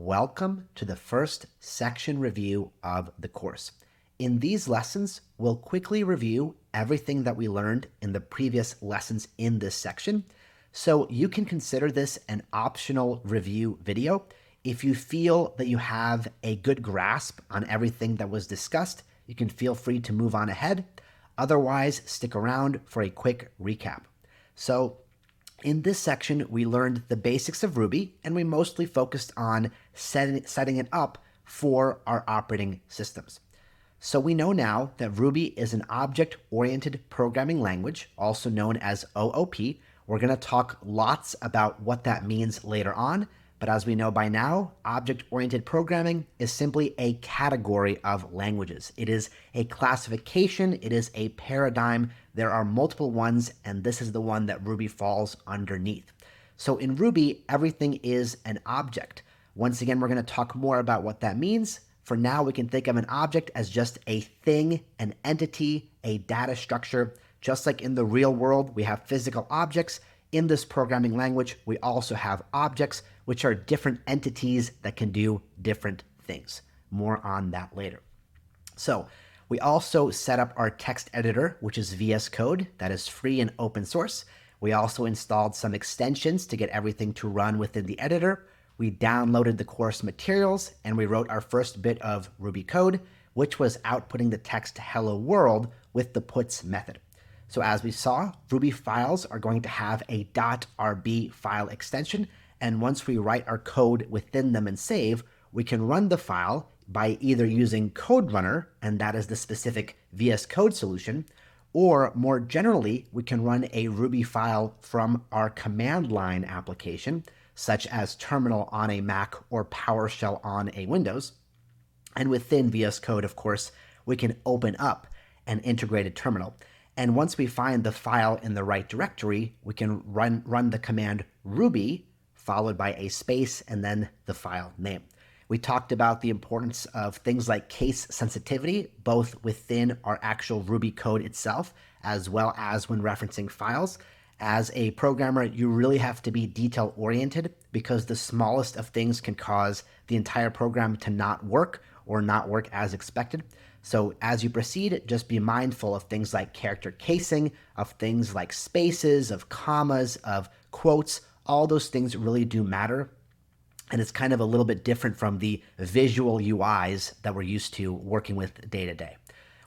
welcome to the first section review of the course. In these lessons, we'll quickly review everything that we learned in the previous lessons in this section. So you can consider this an optional review video. If you feel that you have a good grasp on everything that was discussed, you can feel free to move on ahead. Otherwise, stick around for a quick recap. So in this section, we learned the basics of Ruby, and we mostly focused on setting it up for our operating systems. So we know now that Ruby is an object-oriented programming language, also known as OOP. We're going to talk lots about what that means later on, but as we know by now, object-oriented programming is simply a category of languages. It is a classification, it is a paradigm. There are multiple ones, and this is the one that Ruby falls underneath. So in Ruby, everything is an object. Once again, we're going to talk more about what that means. For now, we can think of an object as just a thing, an entity, a data structure. Just like in the real world, we have physical objects. In this programming language, we also have objects, which are different entities that can do different things. More on that later. So we also set up our text editor, which is VS Code, that is free and open source. We also installed some extensions to get everything to run within the editor. We downloaded the course materials, and we wrote our first bit of Ruby code, which was outputting the text hello world with the puts method. So as we saw, Ruby files are going to have a .rb file extension, and once we write our code within them and save, we can run the file by either using Code Runner, and that is the specific VS Code solution, or more generally, we can run a Ruby file from our command line application, such as Terminal on a Mac or PowerShell on a Windows. And within VS Code, of course, we can open up an integrated terminal. And once we find the file in the right directory, we can run the command Ruby, followed by a space, and then the file name. We talked about the importance of things like case sensitivity, both within our actual Ruby code itself, as well as when referencing files. As a programmer, you really have to be detail-oriented because the smallest of things can cause the entire program to not work or not work as expected. So as you proceed, just be mindful of things like character casing, of things like spaces, of commas, of quotes. All those things really do matter. And it's kind of a little bit different from the visual UIs that we're used to working with day to day.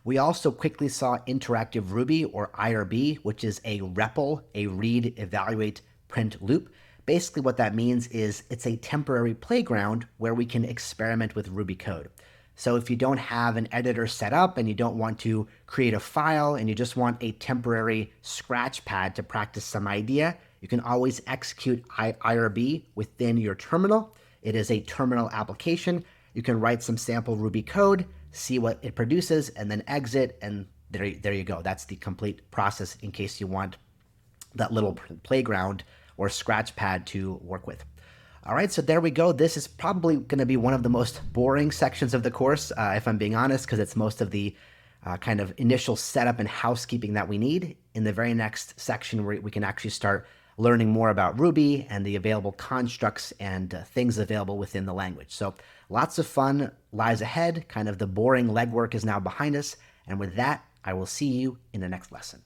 We also quickly saw interactive Ruby, or IRB, which is a REPL, a read, evaluate, print loop. Basically what that means is it's a temporary playground where we can experiment with Ruby code. So if you don't have an editor set up and you don't want to create a file and you just want a temporary scratch pad to practice some idea, you can always execute IRB within your terminal. It is a terminal application. You can write some sample Ruby code, see what it produces, and then exit, and there you go. That's the complete process in case you want that little playground or scratch pad to work with. All right, so there we go. This is probably going to be one of the most boring sections of the course, if I'm being honest, because it's most of the kind of initial setup and housekeeping that we need. In the very next section, we can actually start learning more about Ruby and the available constructs and things available within the language. So lots of fun lies ahead. Kind of the boring legwork is now behind us. And with that, I will see you in the next lesson.